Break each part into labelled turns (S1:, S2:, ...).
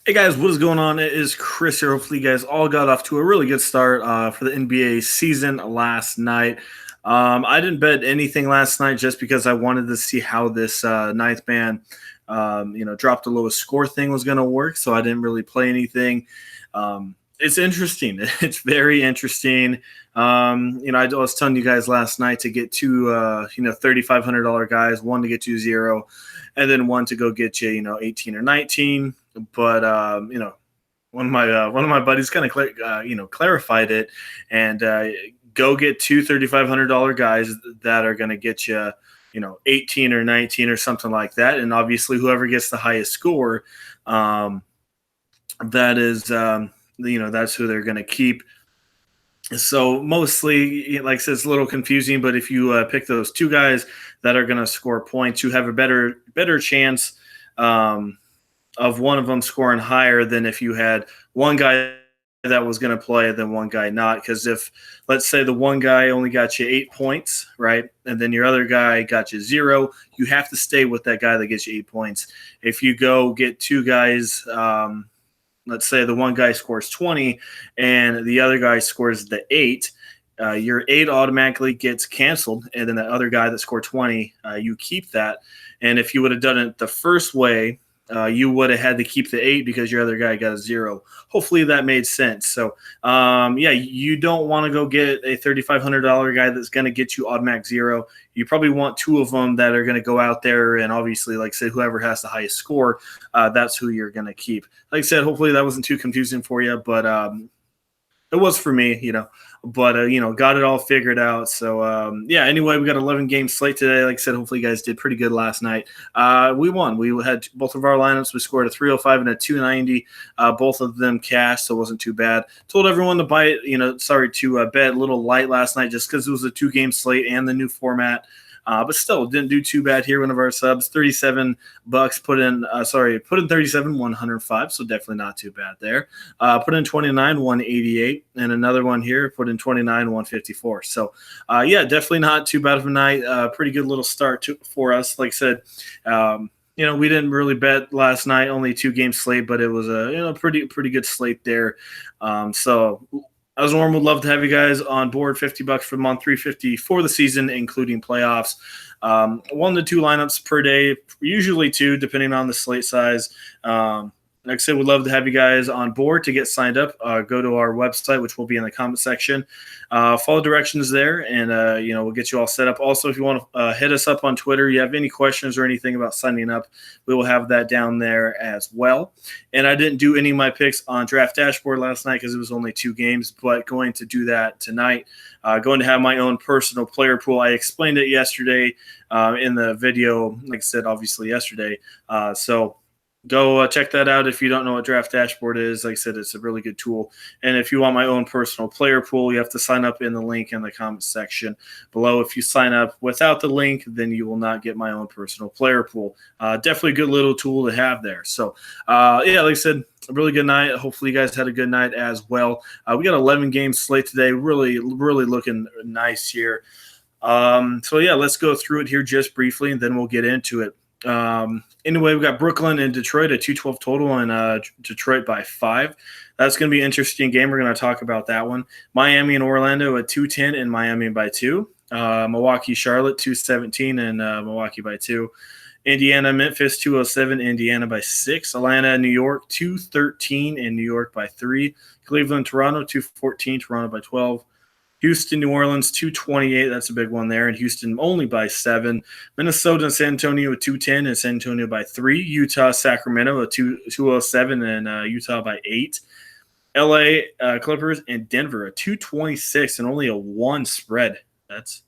S1: Hey guys, what is going on? It is Chris here. Hopefully, you guys all got off to a really good start for the NBA season last night. I didn't bet anything last night just because I wanted to see how this ninth man, drop the lowest score thing was going to work. So I didn't really play anything. It's interesting. It's very interesting. I was telling you guys last night to get two, $3,500 guys, one to get you zero, and then one to go get you, 18 or 19. But one of my buddies kind of clarified it, and go get two $3,500 guys that are going to get you 18 or 19 or something like that, and obviously whoever gets the highest score, that is that's who they're going to keep. So mostly, like I said, it's a little confusing, but if you pick those two guys that are going to score points, you have a better chance of one of them scoring higher than if you had one guy that was going to play than one guy not. Because if, let's say, the one guy only got you 8 points, right, and then your other guy got you zero, you have to stay with that guy that gets you 8 points. If you go get two guys, let's say the one guy scores 20 and the other guy scores the 8, your 8 automatically gets canceled, and then the other guy that scored 20, you keep that. And if you would have done it the first way, you would have had to keep the 8 because your other guy got a 0. Hopefully that made sense. So, you don't want to go get a $3,500 guy that's going to get you automatic 0. You probably want two of them that are going to go out there, and obviously, like I said, whoever has the highest score, that's who you're going to keep. Like I said, hopefully that wasn't too confusing for you, but it was for me, but got it all figured out. So anyway, we got 11 game slate today. Like I said, hopefully you guys did pretty good last night. We won. We had both of our lineups. We scored a 305 and a 290. Both of them cashed, so it wasn't too bad. Told everyone to buy it, to bet a little light last night just because it was a 2-game slate and the new format. But still didn't do too bad here. One of our subs, $37, put in 37, 105. So definitely not too bad there. Put in 29, 188, and another one here put in 29, 154. So definitely not too bad of a night. Pretty good little start for us. Like I said, we didn't really bet last night, only 2-game slate, but it was a pretty good slate there. So as normal, would love to have you guys on board. $50 for the month, $350 for the season, including playoffs. 1 to 2 lineups per day, usually 2, depending on the slate size. Like I said, we'd love to have you guys on board. To get signed up, go to our website, which will be in the comment section. Follow directions there, and we'll get you all set up. Also, if you want to hit us up on Twitter, you have any questions or anything about signing up, we will have that down there as well. And I didn't do any of my picks on Draft Dashboard last night because it was only 2 games, but going to do that tonight. Going to have my own personal player pool. I explained it yesterday in the video, like I said, obviously yesterday. So go check that out if you don't know what Draft Dashboard is. Like I said, it's a really good tool. And if you want my own personal player pool, you have to sign up in the link in the comment section below. If you sign up without the link, then you will not get my own personal player pool. Definitely a good little tool to have there. So, like I said, a really good night. Hopefully you guys had a good night as well. We got 11 game slate today. Really, really looking nice here. Let's go through it here just briefly, and then we'll get into it. Anyway, we've got Brooklyn and Detroit at 212 total, and Detroit by 5. That's going to be an interesting game. We're going to talk about that one. Miami and Orlando at 210, and Miami by 2. Milwaukee, Charlotte 217, and Milwaukee by 2. Indiana, Memphis 207, Indiana by 6. Atlanta, New York 213, and New York by 3. Cleveland, Toronto 214, Toronto by 12. Houston, New Orleans, 228. That's a big one there. And Houston only by 7. Minnesota and San Antonio at 210 and San Antonio by 3. Utah, Sacramento at 207 and Utah by 8. LA, Clippers, and Denver at 226 and only a 1 spread. That's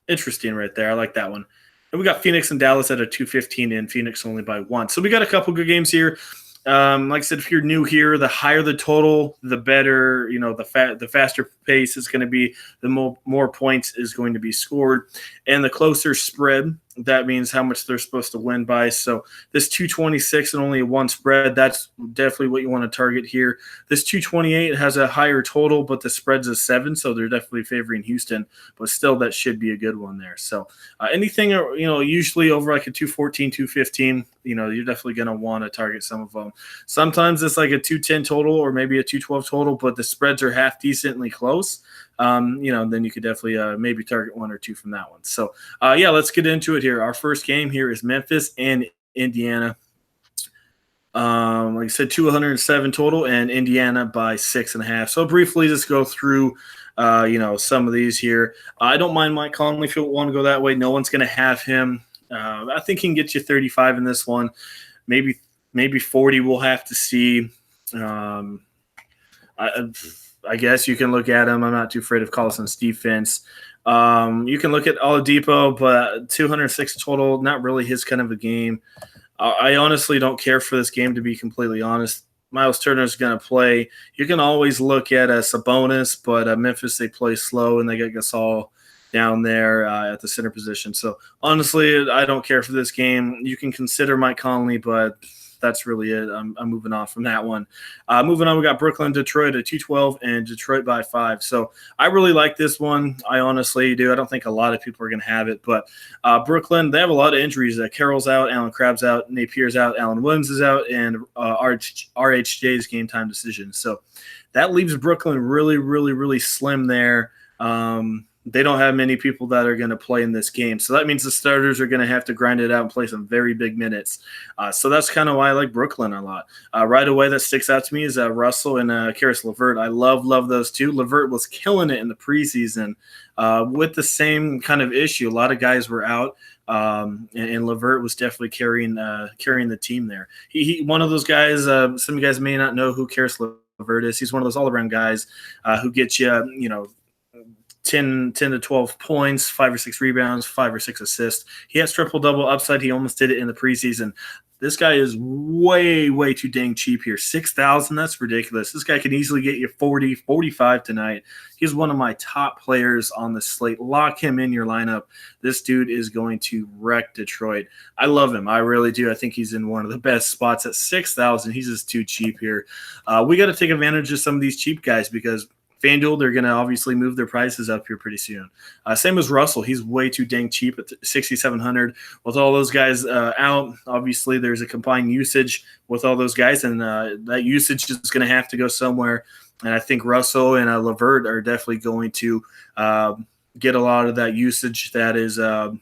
S1: interesting right there. I like that one. And we got Phoenix and Dallas at a 215 and Phoenix only by 1. So we got a couple good games here. Like I said, if you're new here, the higher the total, the better. The faster pace is going to be, the more points is going to be scored, and the closer spread that means how much they're supposed to win by. So this 226 and only a one spread, that's definitely what you want to target here. This 228 has a higher total, but the spread's a 7, so they're definitely favoring Houston. But still, that should be a good one there. So anything, usually over like a 214, 215, you're definitely going to want to target some of them. Sometimes it's like a 210 total or maybe a 212 total, but the spreads are half decently close. Then you could definitely maybe target one or two from that one. So, let's get into it here. Our first game here is Memphis and Indiana. Like I said, 207 total, and Indiana by 6.5. So briefly, just go through, some of these here. I don't mind Mike Conley if you want to go that way. No one's going to have him. I think he can get you 35 in this one. Maybe 40. We'll have to see. I guess you can look at him. I'm not too afraid of Collison's defense. You can look at Oladipo, but 206 total, not really his kind of a game. I honestly don't care for this game, to be completely honest. Miles Turner is going to play. You can always look at Sabonis, but Memphis, they play slow, and they got Gasol down there at the center position. So, honestly, I don't care for this game. You can consider Mike Conley, but that's really it. I'm moving on from that one. Moving on, we got Brooklyn, Detroit at 212, and Detroit by 5. So I really like this one. I honestly do. I don't think a lot of people are going to have it, but Brooklyn, they have a lot of injuries. Carroll's out, Allen Crabbe's out, Napier's out, Allen Williams is out, and RHJ's game time decision. So that leaves Brooklyn really, really, really slim there. They don't have many people that are going to play in this game. So that means the starters are going to have to grind it out and play some very big minutes. So that's kind of why I like Brooklyn a lot. Right away, that sticks out to me is Russell and Karis LeVert. I love those two. LeVert was killing it in the preseason with the same kind of issue. A lot of guys were out. And LeVert was definitely carrying the team there. He one of those guys. Some of you guys may not know who Karis LeVert is. He's one of those all-around guys who gets you, 10 to 12 points, 5 or 6 rebounds, 5 or 6 assists. He has triple-double upside. He almost did it in the preseason. This guy is way, way too dang cheap here. 6,000, that's ridiculous. This guy can easily get you 40, 45 tonight. He's one of my top players on the slate. Lock him in your lineup. This dude is going to wreck Detroit. I love him. I really do. I think he's in one of the best spots at 6,000. He's just too cheap here. We got to take advantage of some of these cheap guys because Fanduel, they're going to obviously move their prices up here pretty soon. Same as Russell. He's way too dang cheap at 6,700. With all those guys out, obviously there's a combined usage with all those guys, and that usage is going to have to go somewhere. And I think Russell and LeVert are definitely going to get a lot of that usage that is, on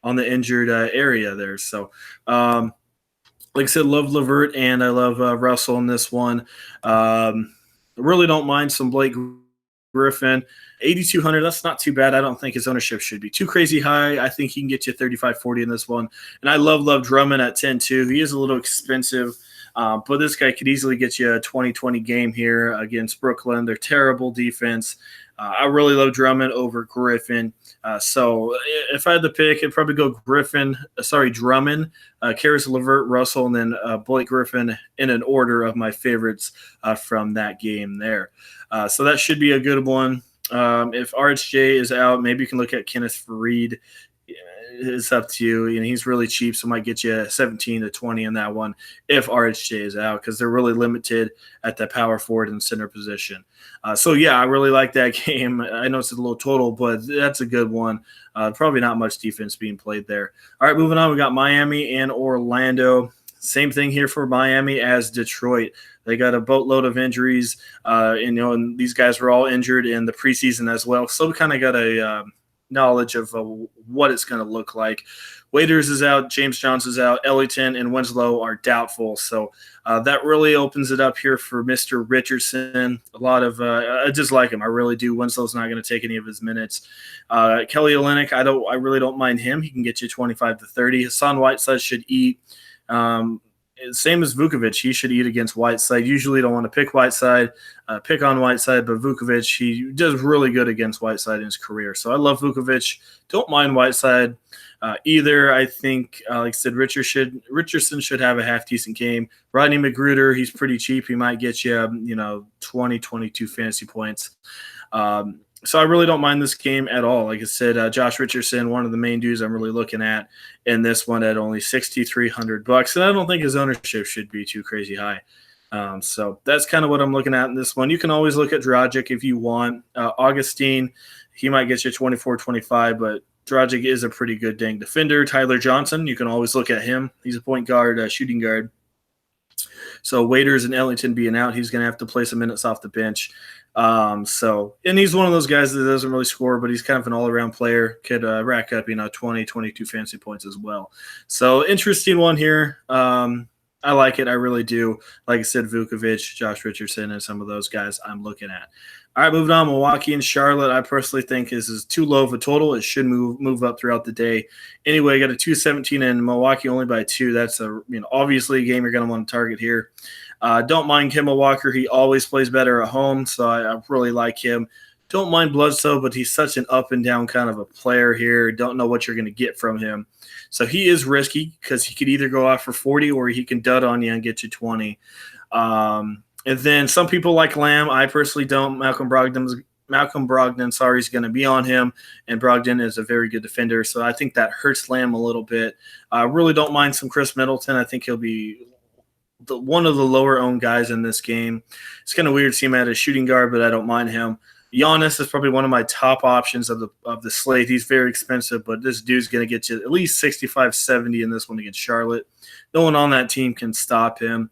S1: the injured area there. So, like I said, love LeVert and I love Russell in this one. I really don't mind some Blake Griffin. 8,200, that's not too bad. I don't think his ownership should be too crazy high. I think he can get you 35, 40 in this one. And I love Drummond at 10-2. He is a little expensive, but this guy could easily get you a 20-20 game here against Brooklyn. They're terrible defense. I really love Drummond over Griffin. So if I had to pick, I'd probably go Drummond, Karis LeVert, Russell, and then Blake Griffin in an order of my favorites from that game there. So that should be a good one. If RHJ is out, maybe you can look at Kenneth Faried. It's up to you. He's really cheap, so might get you 17 to 20 in that one if RHJ is out because they're really limited at the power forward and center position. I really like that game. I know it's a little total, but that's a good one. Probably not much defense being played there. All right, moving on. We got Miami and Orlando. Same thing here for Miami as Detroit. They got a boatload of injuries, and these guys were all injured in the preseason as well. So we kind of got a knowledge of what it's going to look like. Waiters is out, James Johnson's out, Ellington and Winslow are doubtful. So that really opens it up here for Mr. Richardson. A lot of I just like him. I really do. Winslow's not going to take any of his minutes. Kelly Olynyk, I really don't mind him. He can get you 25 to 30. Hassan Whiteside should eat. Same as Vukovic, he should eat against Whiteside. Usually don't want to pick pick on Whiteside, but Vukovic, he does really good against Whiteside in his career. So I love Vukovic. Don't mind Whiteside either. I think, like I said, Richardson should have a half-decent game. Rodney McGruder, he's pretty cheap. He might get you, 20, 22 fantasy points. So I really don't mind this game at all. Like I said, Josh Richardson, one of the main dudes I'm really looking at in this one at only $6,300, and I don't think his ownership should be too crazy high. So that's kind of what I'm looking at in this one. You can always look at Dragic if you want. Augustine, he might get you 24-25, but Dragic is a pretty good dang defender. Tyler Johnson, you can always look at him. He's a point guard, shooting guard. So Waiters and Ellington being out, he's going to have to play some minutes off the bench. And he's one of those guys that doesn't really score, but he's kind of an all-around player, could rack up, 20, 22 fantasy points as well. So interesting one here. I like it. I really do. Like I said, Vukovic, Josh Richardson, and some of those guys I'm looking at. All right, moving on. Milwaukee and Charlotte. I personally think this is too low of a total. It should move up throughout the day. Anyway, I got a 217 and Milwaukee only by 2. That's obviously a game you're going to want to target here. Don't mind Kemba Walker. He always plays better at home, so I really like him. Don't mind Bledsoe, but he's such an up and down kind of a player here. Don't know what you're going to get from him. So he is risky because he could either go out for 40 or he can dud on you and get you 20. And then some people like Lamb. I personally don't. Malcolm Brogdon, is going to be on him, and Brogdon is a very good defender. So I think that hurts Lamb a little bit. I really don't mind some Chris Middleton. I think he'll be one of the lower-owned guys in this game. It's kind of weird to see him at a shooting guard, but I don't mind him. Giannis is probably one of my top options of the slate. He's very expensive, but this dude's going to get you at least 65, 70 in this one against Charlotte. No one on that team can stop him.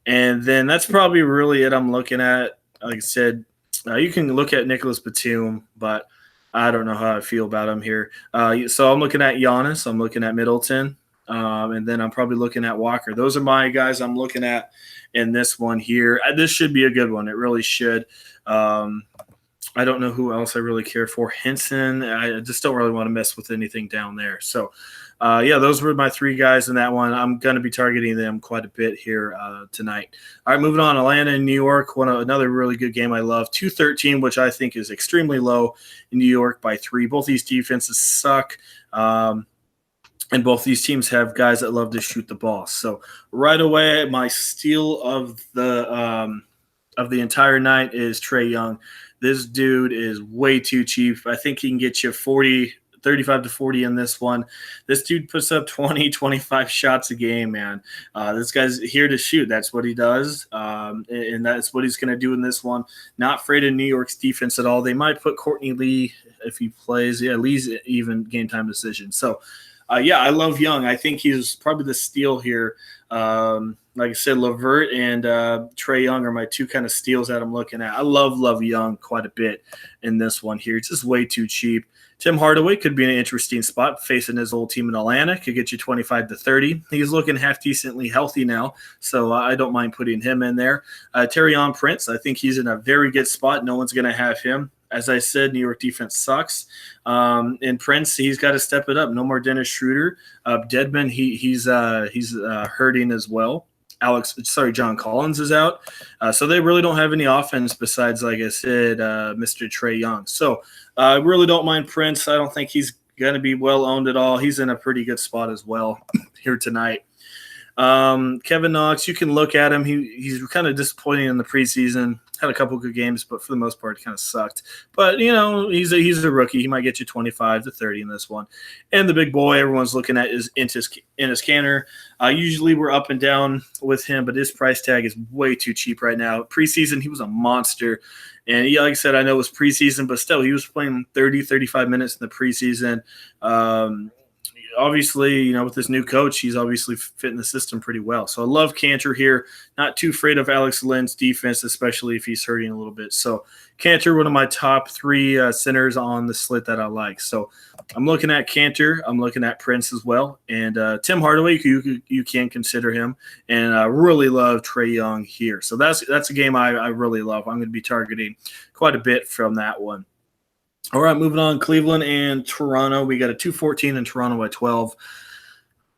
S1: And then that's probably really it I'm looking at. Like I said, you can look at Nicholas Batum, but I don't know how I feel about him here. So I'm looking at Giannis. I'm looking at Middleton. And then I'm probably looking at Walker. Those are my guys I'm looking at in this one here. This should be a good one. It really should. I don't know who else I really care for. Henson, I just don't really want to mess with anything down there. So, those were my 3 guys in that one. I'm going to be targeting them quite a bit here tonight. All right, moving on. Atlanta and New York, another really good game I love. 213, which I think is extremely low in New York by 3. Both these defenses suck. And both these teams have guys that love to shoot the ball. So right away, my steal of the entire night is Trae Young. This dude is way too cheap. I think he can get you 35 to 40 in this one. This dude puts up 20, 25 shots a game, man. This guy's here to shoot. That's what he does, and that's what he's going to do in this one. Not afraid of New York's defense at all. They might put Courtney Lee if he plays. Yeah, Lee's even game time decision. So, I love Young. I think he's probably the steal here. Like I said, LeVert and Trae Young are my 2 kind of steals that I'm looking at. I love Young quite a bit in this one here. It's just way too cheap. Tim Hardaway could be an interesting spot facing his old team in Atlanta. Could get you 25 to 30. He's looking half decently healthy now, so I don't mind putting him in there. Taurean Prince, I think he's in a very good spot. No one's going to have him. As I said, New York defense sucks. And Prince, he's got to step it up. No more Dennis Schroeder. Dedmon, he's hurting as well. John Collins is out. So they really don't have any offense besides, like I said, Mr. Trae Young. So I really don't mind Prince. I don't think he's going to be well owned at all. He's in a pretty good spot as well here tonight. Kevin Knox, you can look at him. He's kind of disappointing in the preseason. Had a couple good games, but for the most part, kind of sucked. But he's a rookie. He might get you 25 to 30 in this one. And the big boy everyone's looking at is Enes Kanter. Usually we're up and down with him, but his price tag is way too cheap right now. Preseason, he was a monster. And like I said, I know it was preseason, but still, he was playing 30, 35 minutes in the preseason. Obviously, with this new coach, he's obviously fitting the system pretty well. So I love Kanter here. Not too afraid of Alex Len's defense, especially if he's hurting a little bit. So Kanter, one of my top 3 centers on the slate that I like. So I'm looking at Kanter. I'm looking at Prince as well. And Tim Hardaway, you can consider him. And I really love Trae Young here. So that's a game I really love. I'm going to be targeting quite a bit from that one. All right, moving on, Cleveland and Toronto. We got a 214 and Toronto by 12.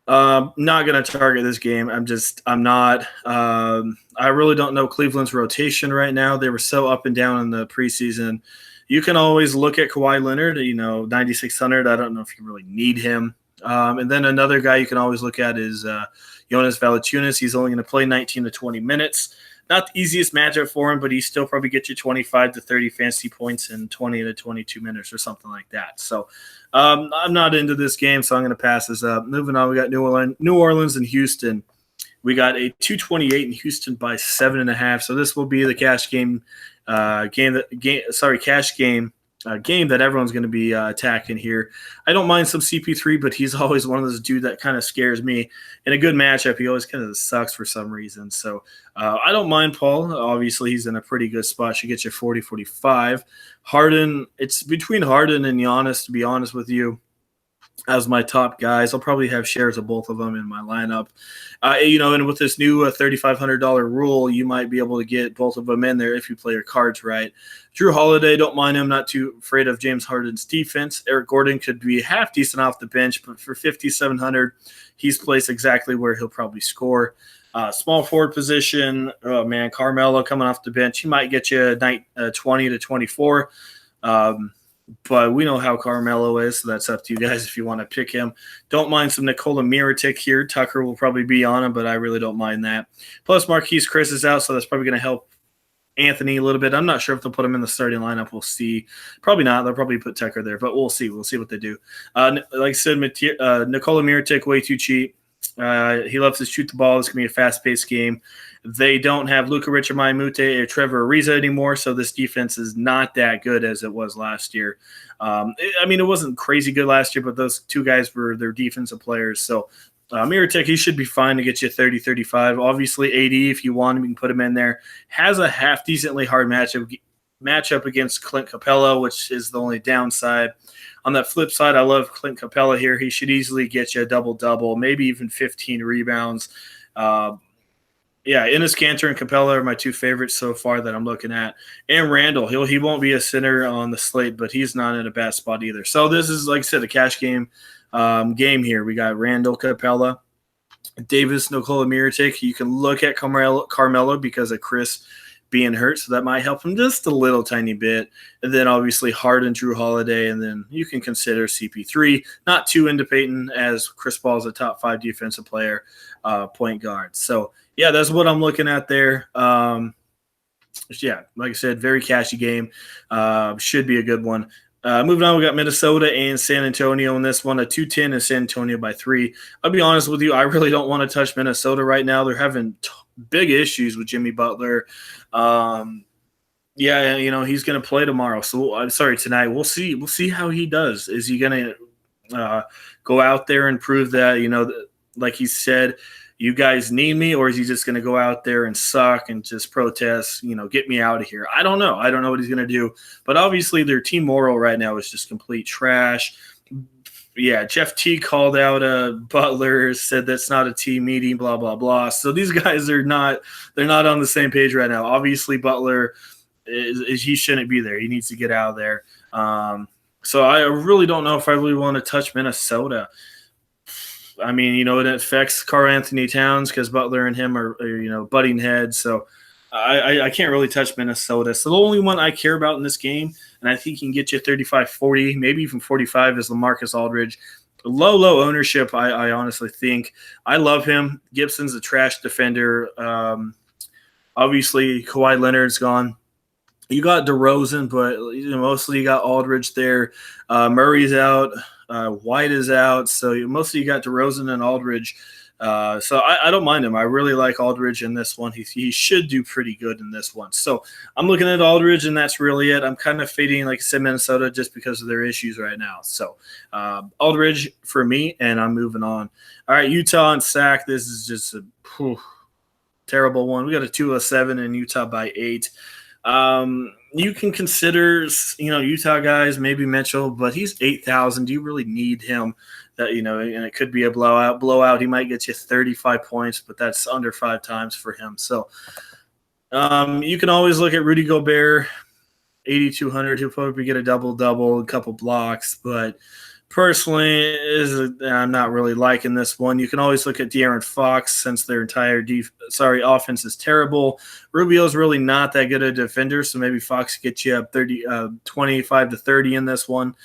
S1: Not going to target this game. I'm not. I really don't know Cleveland's rotation right now. They were so up and down in the preseason. You can always look at Kawhi Leonard, 9,600. I don't know if you really need him. And then another guy you can always look at is Jonas Valanciunas. He's only going to play 19 to 20 minutes. not the easiest matchup for him, but he still probably gets you 25 to 30 fantasy points in 20 to 22 minutes or something like that. So I'm not into this game, so I'm going to pass this up. Moving on, we got New Orleans and Houston. We got a 228 in Houston by 7.5. So this will be the cash game, game that everyone's going to be attacking here. I don't mind some CP3, but he's always one of those dudes that kind of scares me. In a good matchup, he always kind of sucks for some reason. So I don't mind Paul. Obviously, he's in a pretty good spot. Should get you 40, 45. Harden, it's between Harden and Giannis, to be honest with you, as my top guys. I'll probably have shares of both of them in my lineup. And with this new $3,500 rule, you might be able to get both of them in there if you play your cards right. Drew Holiday, don't mind him. Not too afraid of James Harden's defense. Eric Gordon could be half decent off the bench, but for 5,700, he's placed exactly where he'll probably score. Small forward position, oh man, Carmelo coming off the bench. He might get you 20 to 24. But we know how Carmelo is, so that's up to you guys if you want to pick him. Don't mind some Nikola Mirotic here. Tucker will probably be on him, but I really don't mind that. Plus, Marquise Chris is out, so that's probably going to help Anthony a little bit. I'm not sure if they'll put him in the starting lineup. We'll see. Probably not. They'll probably put Tucker there, but we'll see. We'll see what they do. Like I said, Nikola Mirotic, way too cheap. He loves to shoot the ball. It's going to be a fast-paced game. They don't have Luka Richard-Maimute or Trevor Ariza anymore, so this defense is not that good as it was last year. It wasn't crazy good last year, but those two guys were their defensive players. So Mirotic, he should be fine to get you 30, 35. Obviously, AD, if you want him, you can put him in there. Has a half-decently hard matchup against Clint Capella, which is the only downside. On that flip side, I love Clint Capella here. He should easily get you a double-double, maybe even 15 rebounds. Enes Kanter and Capella are my two favorites so far that I'm looking at. And Randall, he won't be a center on the slate, but he's not in a bad spot either. So this is, like I said, a cash game here. We got Randall, Capella, Davis, Nikola Mirotic. You can look at Carmelo because of Chris being hurt, so that might help him just a little tiny bit. And then obviously Harden, Drew Holiday, and then you can consider CP3. Not too into Peyton, as Chris Paul is a top 5 defensive player, point guard. So yeah, that's what I'm looking at there. Like I said, very cashy game. Should be a good one. Moving on, we got Minnesota and San Antonio in this one, a 210 and San Antonio by 3. I'll be honest with you, I really don't want to touch Minnesota right now. They're having big issues with Jimmy Butler. He's going to play tomorrow. So I'm sorry, tonight. We'll see. We'll see how he does. Is he going to go out there and prove that, like he said, you guys need me, or is he just going to go out there and suck and just protest, get me out of here? I don't know. I don't know what he's going to do. But obviously their team moral right now is just complete trash. Yeah, Jeff T called out Butler, said that's not a team meeting, blah, blah, blah. So these guys they're not on the same page right now. Obviously Butler, he shouldn't be there. He needs to get out of there. So I really don't know if I really want to touch Minnesota. It affects Karl Anthony Towns because Butler and him are butting heads. So I can't really touch Minnesota. So the only one I care about in this game, and I think he can get you 35, 40, maybe even 45, is LaMarcus Aldridge. Low ownership, I honestly think. I love him. Gibson's a trash defender. Obviously, Kawhi Leonard's gone. You got DeRozan, but mostly you got Aldridge there. Murray's out. White is out. So mostly you got DeRozan and Aldridge. So I don't mind him. I really like Aldridge in this one. He should do pretty good in this one. So I'm looking at Aldridge, and that's really it. I'm kind of fading, like I said, Minnesota just because of their issues right now. So Aldridge for me, and I'm moving on. All right, Utah and Sac. This is just a terrible one. We got a 207 in Utah by 8. You can consider, Utah guys, maybe Mitchell, but he's 8,000. Do you really need him? That and it could be a blowout. He might get you 35 points, but that's under 5 times for him. So you can always look at Rudy Gobert, 8,200. He'll probably get a double-double, a couple blocks, but personally, I'm not really liking this one. You can always look at De'Aaron Fox since their entire offense is terrible. Rubio's really not that good a defender, so maybe Fox gets you up 25 to 30 in this one.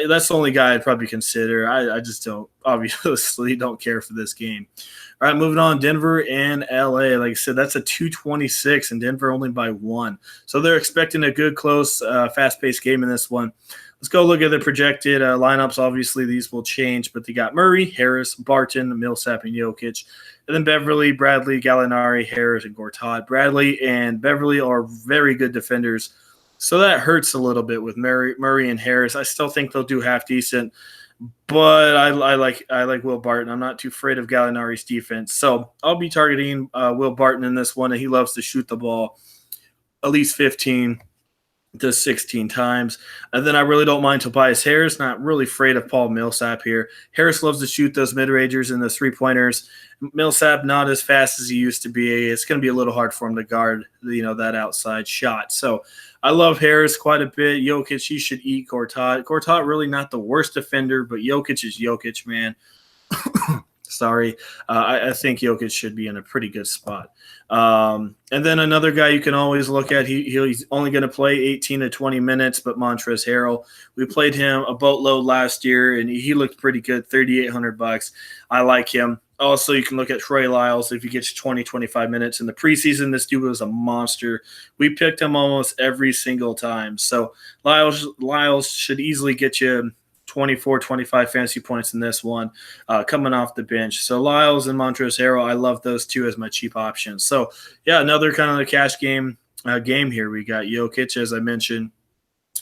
S1: That's the only guy I'd probably consider. I just don't, obviously, don't care for this game. All right, moving on. Denver and LA. Like I said, that's a 226, and Denver only by 1. So they're expecting a good, close, fast-paced game in this one. Let's go look at the projected lineups. Obviously, these will change, but they got Murray, Harris, Barton, Millsap, and Jokic. And then Beverly, Bradley, Gallinari, Harris, and Gortat. Bradley and Beverly are very good defenders, so that hurts a little bit with Murray and Harris. I still think they'll do half decent, but I like Will Barton. I'm not too afraid of Gallinari's defense, so I'll be targeting Will Barton in this one, and he loves to shoot the ball at least 15 to 16 times. And then I really don't mind Tobias Harris. Not really afraid of Paul Millsap here. Harris loves to shoot those mid-rangers and those three-pointers. Millsap not as fast as he used to be. It's going to be a little hard for him to guard, that outside shot. So I love Harris quite a bit. Jokic, he should eat Gortat. Gortat really not the worst defender, but Jokic is Jokic, man. Sorry. I think Jokic should be in a pretty good spot. And then another guy you can always look at, he's only going to play 18 to 20 minutes, but Montrezl Harrell. We played him a boatload last year, and he looked pretty good, $3,800. I like him. Also, you can look at Trey Lyles. If he gets 20, 25 minutes in the preseason, this dude was a monster. We picked him almost every single time. So Lyles should easily get you 24, 25 fantasy points in this one coming off the bench. So Lyles and Montrezl Harrell, I love those two as my cheap options. So, yeah, another kind of a cash game here. We got Jokic, as I mentioned.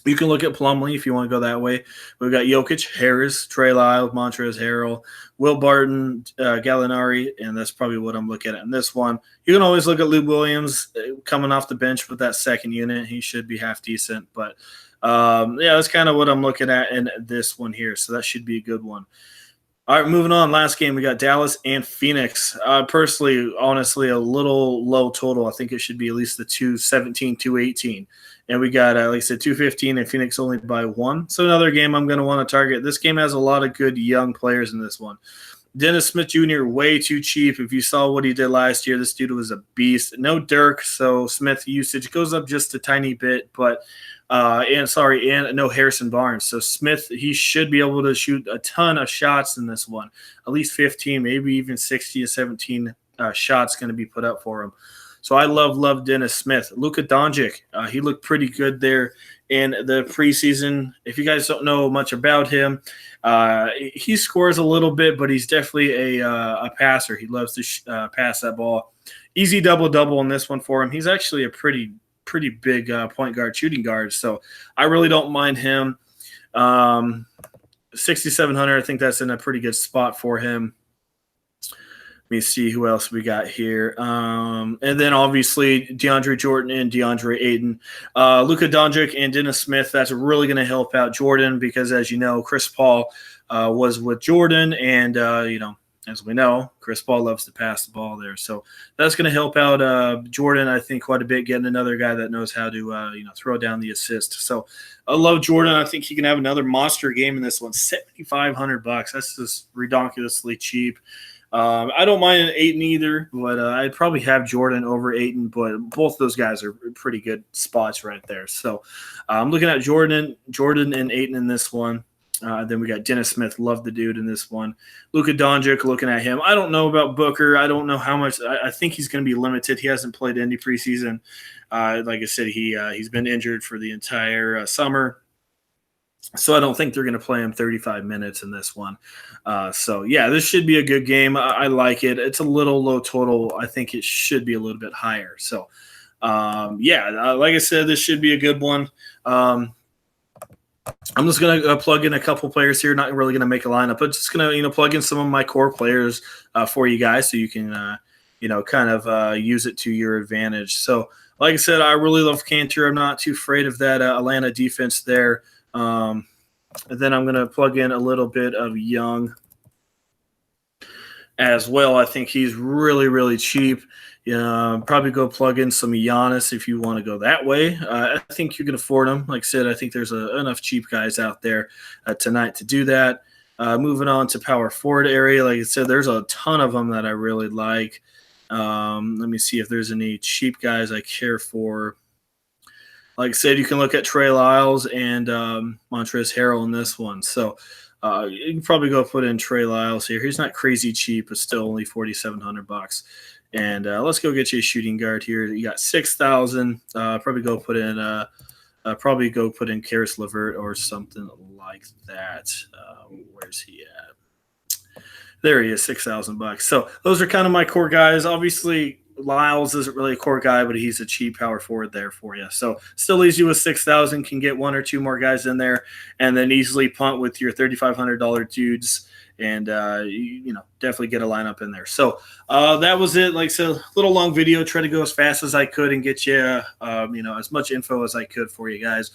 S1: You can look at Plumlee if you want to go that way. We've got Jokic, Harris, Trey Lyles, Montrezl Harrell, Will Barton, Gallinari, and that's probably what I'm looking at in this one. You can always look at Lou Williams coming off the bench with that second unit. He should be half decent, but that's kind of what I'm looking at in this one here. So that should be a good one. All right, moving on. Last game, we got Dallas and Phoenix. Personally, honestly, a little low total. I think it should be at least the 217, 218. And we got, like I said, 215 and Phoenix only by 1. So another game I'm going to want to target. This game has a lot of good young players in this one. Dennis Smith Jr., way too cheap. If you saw what he did last year, this dude was a beast. No Dirk, so Smith usage goes up just a tiny bit, but and no Harrison Barnes. So Smith, he should be able to shoot a ton of shots in this one, at least 15, maybe even 60 to 17 shots going to be put up for him. So I love Dennis Smith. Luka Doncic, he looked pretty good there in the preseason. If you guys don't know much about him, he scores a little bit, but he's definitely a passer. He loves to pass that ball. Easy double-double in this one for him. He's actually a pretty big point guard, shooting guard. So I really don't mind him. 6,700, I think that's in a pretty good spot for him. Let me see who else we got here. And then obviously DeAndre Jordan and DeAndre Ayton. Luka Doncic and Dennis Smith, that's really going to help out Jordan because, as you know, Chris Paul was with Jordan. And, as we know, Chris Paul loves to pass the ball there. So that's going to help out Jordan, I think, quite a bit, getting another guy that knows how to, throw down the assist. So I love Jordan. I think he can have another monster game in this one. $7,500. That's just ridiculously cheap. I don't mind Ayton either, but I'd probably have Jordan over Ayton, but both those guys are pretty good spots right there. So I'm looking at Jordan and Ayton in this one. Then we got Dennis Smith, love the dude in this one. Luka Doncic, looking at him. I don't know about Booker. I don't know how much. I think he's going to be limited. He hasn't played any preseason. Like I said, he's been injured for the entire summer. So I don't think they're going to play him 35 minutes in this one. This should be a good game. I like it. It's a little low total. I think it should be a little bit higher. So, like I said, this should be a good one. I'm just going to plug in a couple players here. Not really going to make a lineup, but just going to, plug in some of my core players for you guys so you can, use it to your advantage. So, like I said, I really love Cantor. I'm not too afraid of that Atlanta defense there. And then I'm going to plug in a little bit of Young as well. I think he's really, really cheap. Probably go plug in some Giannis if you want to go that way. I think you can afford them. Like I said, I think there's enough cheap guys out there tonight to do that. Moving on to power forward area. Like I said, there's a ton of them that I really like. Let me see if there's any cheap guys I care for. like I said, you can look at Trey Lyles and Montrezl Harrell in this one. So you can probably go put in Trey Lyles here. He's not crazy cheap, but still only $4,700. And let's go get you a shooting guard here. You got 6,000. Probably go put in Karis LeVert or something like that. Where's he at? There he is, $6,000. So those are kind of my core guys. Obviously, Lyles isn't really a core guy, but he's a cheap power forward there for you. So still leaves you with 6,000. Can get one or two more guys in there, and then easily punt with your $3,500 dudes, and definitely get a lineup in there. So that was it. Like I said, a little long video. Try to go as fast as I could and get you as much info as I could for you guys.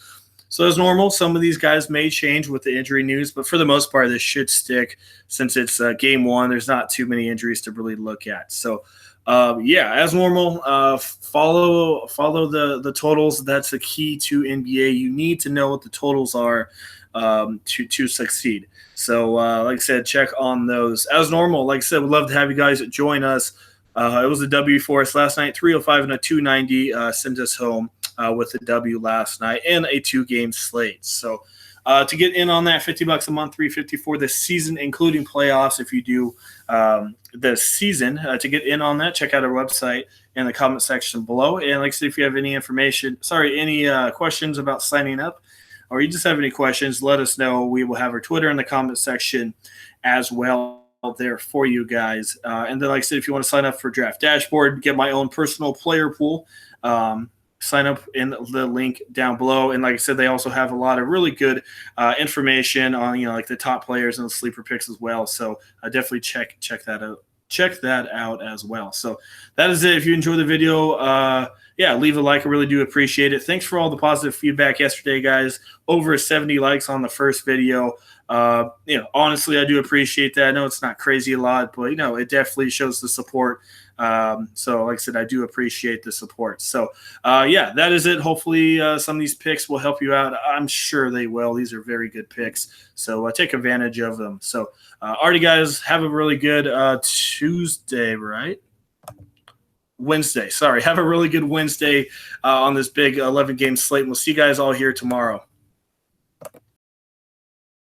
S1: So as normal, some of these guys may change with the injury news, but for the most part, this should stick since it's game one. There's not too many injuries to really look at. So, as normal, follow the totals. That's the key to NBA. You need to know what the totals are to succeed. So, like I said, check on those. As normal, like I said, we'd love to have you guys join us. It was a W for us last night, 305 and a 290 sent us home with a W last night and a 2-game slate. So to get in on that, $50 a month, $350 for the season, including playoffs. If you do the season, to get in on that, check out our website in the comment section below. And like I said, if you have any questions about signing up, or you just have any questions, let us know. We will have our Twitter in the comment section as well there for you guys. And then, like I said, if you want to sign up for Draft Dashboard, get my own personal player pool, sign up in the link down below. And like I said, they also have a lot of really good information on, like the top players and the sleeper picks as well. So definitely check that out. Check that out as well. So that is it. If you enjoyed the video, leave a like. I really do appreciate it. Thanks for all the positive feedback yesterday, guys. Over 70 likes on the first video. Honestly, I do appreciate that. I know it's not crazy a lot, but it definitely shows the support. So like I said, I do appreciate the support. So that is it. Hopefully some of these picks will help you out. I'm sure they will. These are very good picks. So take advantage of them. So alrighty, guys, have a really good Tuesday, right? Wednesday. Sorry. Have a really good Wednesday on this big 11-game slate. And we'll see you guys all here tomorrow.